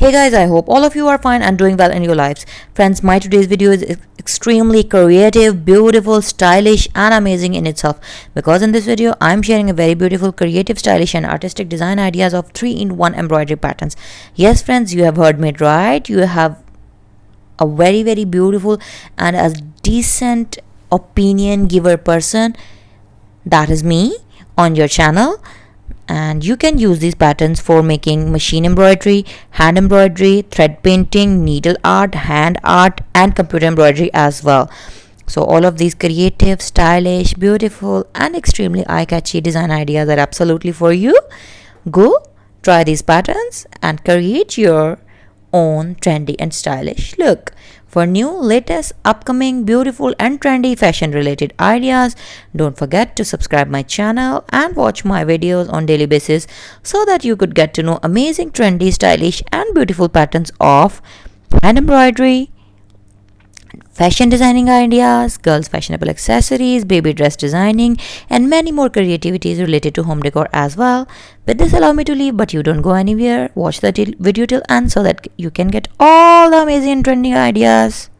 Hey guys, I hope all of you are fine and doing well in your lives. Friends, my today's video is extremely creative, beautiful, stylish and amazing in itself, because in this video I'm sharing a very beautiful, creative, stylish and artistic design ideas of 3-in-1 embroidery patterns. Yes friends, you have heard me right. You have a very beautiful and a decent opinion giver person, that is me, on your channel. And you can use these patterns for making machine embroidery, hand embroidery, thread painting, needle art, hand art and computer embroidery as well. So all of these creative, stylish, beautiful and extremely eye-catchy design ideas are absolutely for you. Go try these patterns and create your own trendy and stylish look. For new, latest, upcoming, beautiful and trendy fashion related ideas, don't forget to subscribe my channel and watch my videos on daily basis so that you could get to know amazing, trendy, stylish and beautiful patterns of hand embroidery, fashion designing ideas, girls fashionable accessories, baby dress designing and many more creativities related to home decor as well. With this, allow me to leave, but you don't go anywhere. Watch the video till end so that you can get all the amazing trending ideas.